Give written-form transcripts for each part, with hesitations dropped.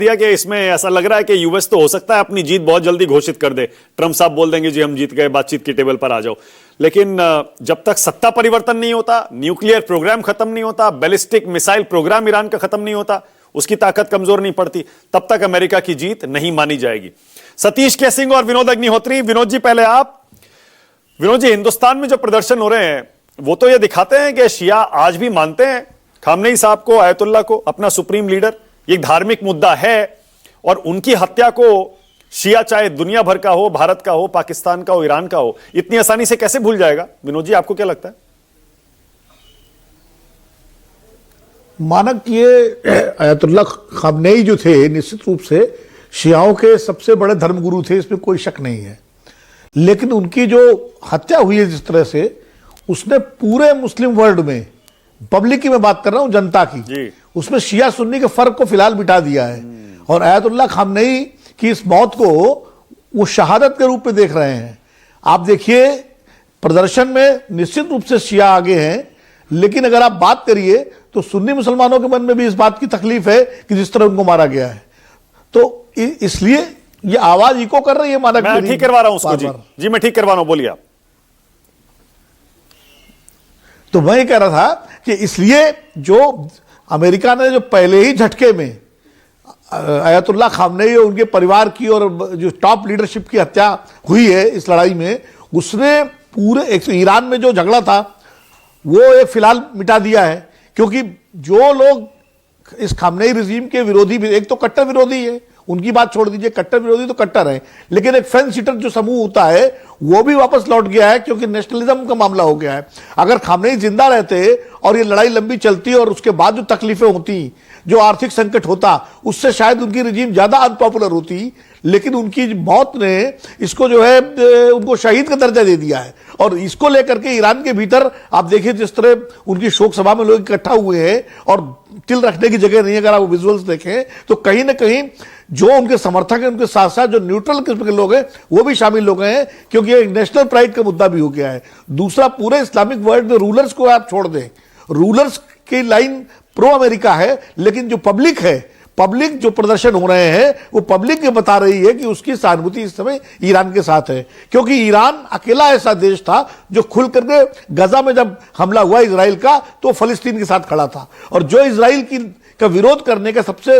दिया कि इसमें ऐसा लग रहा है कि यूएस तो हो सकता है अपनी जीत बहुत जल्दी घोषित कर दे, ट्रंप साहब बोल देंगे जी हम जीत गए, बातचीत की टेबल पर आ जाओ। लेकिन जब तक सत्ता परिवर्तन नहीं होता, न्यूक्लियर प्रोग्राम खत्म नहीं होता, बैलिस्टिक मिसाइल प्रोग्राम ईरान का खत्म नहीं होता, उसकी ताकत कमजोर नहीं पड़ती, तब तक अमेरिका की जीत नहीं मानी जाएगी। सतीश के सिंह और विनोद अग्निहोत्री, विनोद जी पहले आप। विनोद जी, हिंदुस्तान में जो प्रदर्शन हो रहे हैं वो तो ये दिखाते हैं कि शिया आज भी मानते हैं खामनेई साहब को, आयतुल्लाह को, अपना सुप्रीम लीडर। ये धार्मिक मुद्दा है और उनकी हत्या को शिया चाहे दुनिया भर का हो, भारत का हो, पाकिस्तान का हो, ईरान का हो, इतनी आसानी से कैसे भूल जाएगा? विनोद जी, आपको क्या लगता है? मानक ये आयतुल्लाह खामनेई जो थे निश्चित रूप से शियाओं के सबसे बड़े धर्मगुरु थे, इसमें कोई शक नहीं है। लेकिन उनकी जो हत्या हुई है जिस तरह से, उसने पूरे मुस्लिम वर्ल्ड में, पब्लिक की मैं बात कर रहा हूं, जनता की, उसमें शिया सुन्नी के फर्क को फिलहाल मिटा दिया है। और आयतुल्लाह खामनेई की इस मौत को वो शहादत के रूप में देख रहे हैं। आप देखिए प्रदर्शन में निश्चित रूप से शिया आगे हैं, लेकिन अगर आप बात करिए तो सुन्नी मुसलमानों के मन में भी इस बात की तकलीफ है कि जिस तरह उनको मारा गया है। तो इसलिए ये आवाज इको कर रही है। मानक मैं ठीक करवा रहा हूं उसको। जी मैं ठीक करवा रहा हूं, बोलिए आप। तो मैं ये कह रहा था कि इसलिए जो अमेरिका ने जो पहले ही झटके में आयतुल्लाह खामनेई और उनके परिवार की और जो टॉप लीडरशिप की हत्या हुई है इस लड़ाई में, उसने पूरे ईरान में जो झगड़ा था वो एक फिलहाल मिटा दिया है। क्योंकि जो लोग इस खामनेई रिजीम के विरोधी, एक तो कट्टर विरोधी है, उनकी बात छोड़ दीजिए, कट्टर विरोधी तो कट्टर है, लेकिन एक फेंस सीटर जो समूह होता है वो भी वापस लौट गया है, क्योंकि नेशनलिज्म का मामला हो गया है। अगर खामनेई जिंदा रहते और ये लड़ाई लंबी चलती और उसके बाद जो तकलीफें होती, जो आर्थिक संकट होता, उससे शायद उनकी रिजीम ज्यादा अनपॉपुलर होती। लेकिन उनकी मौत ने इसको जो है उनको शहीद का दर्जा दे दिया है। और इसको लेकर के ईरान के भीतर आप देखिए जिस तरह उनकी शोक सभा में लोग इकट्ठा हुए हैं और तिल रखने की जगह नहीं है। अगर आप विजुअल्स देखें तो कहीं ना कहीं जो उनके समर्थक हैं, उनके साथ साथ जो न्यूट्रल किस्म के लोग हैं वो भी शामिल हो गए हैं, क्योंकि एक नेशनल प्राइड का मुद्दा भी हो गया है। दूसरा, पूरे इस्लामिक वर्ल्ड में रूलर्स को आप छोड़ दें, रूलर्स की लाइन प्रो अमेरिका है, लेकिन जो पब्लिक है, पब्लिक जो प्रदर्शन हो रहे हैं वो पब्लिक ये बता रही है कि उसकी सहानुभूति इस समय ईरान के साथ है। क्योंकि ईरान अकेला ऐसा देश था जो खुल करके गजा में जब हमला हुआ इजराइल का, तो फलस्तीन के साथ खड़ा था। और जो इजराइल का विरोध करने का सबसे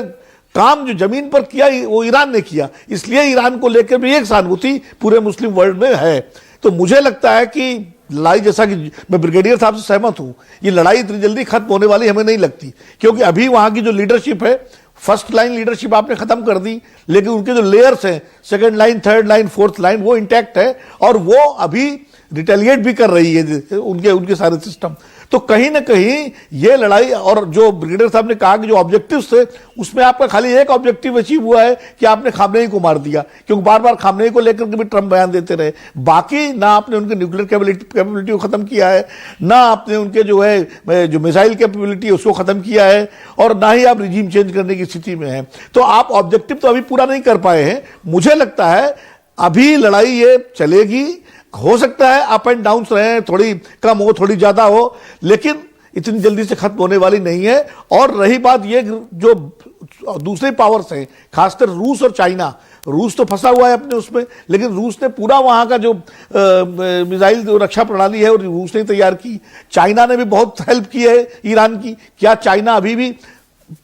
काम जो जमीन पर किया वो ईरान ने किया। इसलिए ईरान को लेकर भी एक सहानुभूति पूरे मुस्लिम वर्ल्ड में है। तो मुझे लगता है कि लड़ाई, जैसा कि मैं ब्रिगेडियर साहब से सहमत हूं, ये लड़ाई इतनी जल्दी खत्म होने वाली हमें नहीं लगती। क्योंकि अभी वहां की जो लीडरशिप है, फर्स्ट लाइन लीडरशिप आपने खत्म कर दी, लेकिन उनके जो लेयर्स हैं, second line, third line, fourth line, वो इंटैक्ट है और वो अभी रिटेलिएट भी कर रही है उनके सारे सिस्टम। तो कहीं ना कहीं ये लड़ाई, और जो ब्रिगेडियर साहब ने कहा कि जो ऑब्जेक्टिव्स थे उसमें आपका खाली एक ऑब्जेक्टिव अचीव हुआ है कि आपने खामनेई को मार दिया, क्योंकि बार बार खामनेई को लेकर के भी ट्रंप बयान देते रहे। बाकी ना आपने उनके न्यूक्लियर कैपेबिलिटी को खत्म किया है, ना आपने उनके जो है जो मिसाइल कैपेबिलिटी है उसको खत्म किया है, और ना ही आप रिजीम चेंज करने की स्थिति में है। तो आप ऑब्जेक्टिव तो अभी पूरा नहीं कर पाए हैं। मुझे लगता है अभी लड़ाई ये चलेगी, हो सकता है अप एंड डाउन रहे, थोड़ी कम हो थोड़ी ज्यादा हो, लेकिन इतनी जल्दी से खत्म होने वाली नहीं है। और रही बात ये, जो दूसरे पावर्स हैं, खासकर रूस और चाइना, रूस तो फंसा हुआ है अपने उसमें, लेकिन रूस ने पूरा वहां का जो मिसाइल रक्षा प्रणाली है और रूस ने तैयार की। चाइना ने भी बहुत हेल्प की है ईरान की। क्या चाइना अभी भी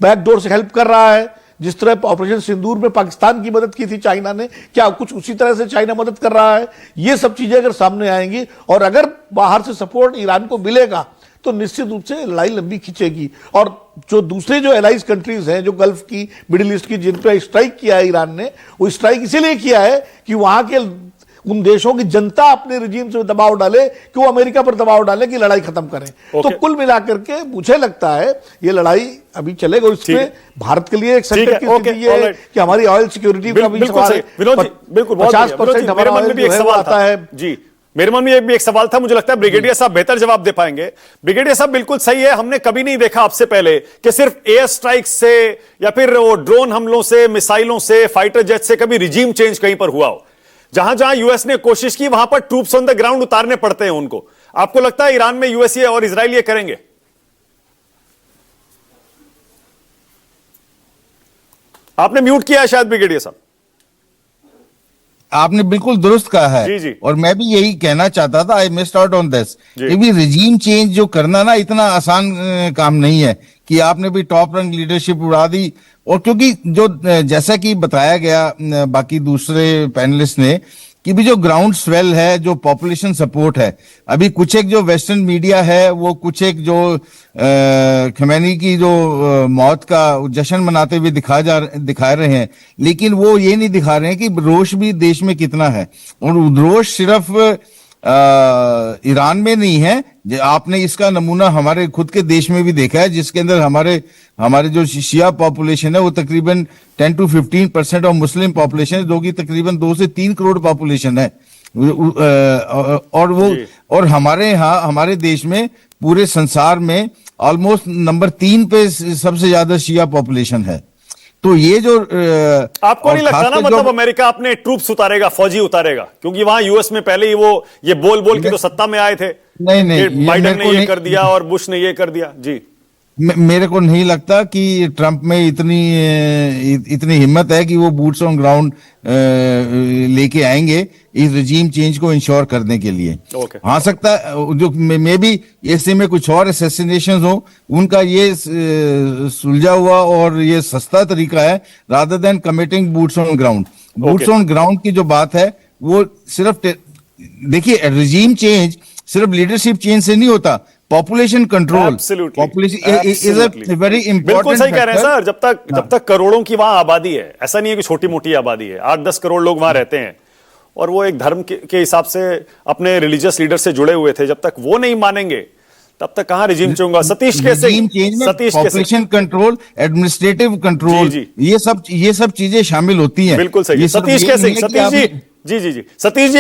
बैकडोर से हेल्प कर रहा है? जिस तरह ऑपरेशन सिंदूर में पाकिस्तान की मदद की थी चाइना ने, क्या कुछ उसी तरह से चाइना मदद कर रहा है? ये सब चीजें अगर सामने आएंगी और अगर बाहर से सपोर्ट ईरान को मिलेगा तो निश्चित रूप से लड़ाई लंबी खींचेगी। और जो दूसरे जो एलाइज कंट्रीज हैं, जो गल्फ की, मिडिल ईस्ट की, जिन पर स्ट्राइक किया है ईरान ने, वो स्ट्राइक इसीलिए किया है कि वहां के उन देशों की जनता अपने रिजीम से दबाव डाले, कि वो अमेरिका पर दबाव डाले कि लड़ाई खत्म करें। तो कुल मिलाकर के मुझे लगता है ये लड़ाई अभी चलेगा। इसमें भारत के लिए एक संकट की स्थिति ये है कि हमारी ऑयल सिक्योरिटी का भी सवाल है। 50% हमारा ऑयल जो है वो आता है। जी, मेरे मन में भी एक सवाल था, मुझे लगता है ब्रिगेडियर साहब बेहतर जवाब दे पाएंगे। ब्रिगेडियर साहब, बिल्कुल सही है, हमने कभी नहीं देखा आपसे पहले कि सिर्फ एयर स्ट्राइक से या फिर वो ड्रोन हमलों से, मिसाइलों से, फाइटर जेट से कभी रिजीम चेंज कहीं पर हुआ हो। जहां जहां यूएस ने कोशिश की वहां पर ट्रूप्स ऑन द ग्राउंड उतारने पड़ते हैं उनको। आपको लगता है ईरान में यूएस और इजराइल ये करेंगे? आपने म्यूट किया है शायद ब्रिगेडियर साहब। आपने बिल्कुल दुरुस्त कहा है। जी, जी। और मैं भी यही कहना चाहता था, I missed out on this. जी। ये भी रिजीम चेंज जो करना ना इतना आसान काम नहीं है कि आपने भी टॉप रैंक लीडरशिप उड़ा दी। और क्योंकि जो जैसा कि बताया गया बाकी दूसरे पैनलिस्ट ने कि भी जो ग्राउंड स्वेल है, जो पॉपुलेशन सपोर्ट है, अभी कुछ एक जो वेस्टर्न मीडिया है वो कुछ एक जो खमैनी की जो मौत का जश्न मनाते हुए दिखा रहे हैं, लेकिन वो ये नहीं दिखा रहे हैं कि रोष भी देश में कितना है। और रोष सिर्फ ईरान में नहीं है, आपने इसका नमूना हमारे खुद के देश में भी देखा है, जिसके अंदर हमारे जो शिया पॉपुलेशन है वो तकरीबन 10 to 15% और मुस्लिम पॉपुलेशन है जो कि तकरीबन 2 से 3 करोड़ पॉपुलेशन है। और वो और हमारे यहाँ हमारे देश में पूरे संसार में ऑलमोस्ट नंबर 3 पे सबसे ज्यादा शिया पॉपुलेशन है। तो ये जो आपको नहीं लगता ना, मतलब अमेरिका अपने ट्रूप्स उतारेगा, फौजी उतारेगा, क्योंकि वहां यूएस में पहले ही वो ये बोल के तो सत्ता में आए थे। नहीं, बाइडेन ने ये कर दिया और बुश ने ये कर दिया। जी, मेरे को नहीं लगता कि ट्रंप में इतनी हिम्मत है कि वो बूट्स ऑन ग्राउंड लेके आएंगे इस रजीम चेंज को इंश्योर करने के लिए। हाँ सकता है जो मे भी ऐसे में कुछ और असैसिनेशंस हो, उनका ये सुलझा हुआ और ये सस्ता तरीका है rather than committing boots on ground. Boots on ground की जो बात है वो सिर्फ देखिए, रजीम चेंज सिर्फ लीडरशिप चेंज से नहीं होता, population control, population is a very important. बिल्कुल सही कह रहे हैं सर। जब तक करोड़ों की वहां आबादी है, ऐसा नहीं है कि छोटी मोटी आबादी है, 8-10 करोड़ लोग वहां रहते हैं और वो एक धर्म के हिसाब से अपने रिलीजियस लीडर से जुड़े हुए थे, जब तक वो नहीं मानेंगे तब तक कहां रिजीम चेंज होगा। सतीश कैसे, पॉपुलेशन कंट्रोल, एडमिनिस्ट्रेटिव कंट्रोल, ये सब चीजें शामिल होती हैं। बिल्कुल सही। सतीश कैसे, सतीश जी, जी, सतीश जी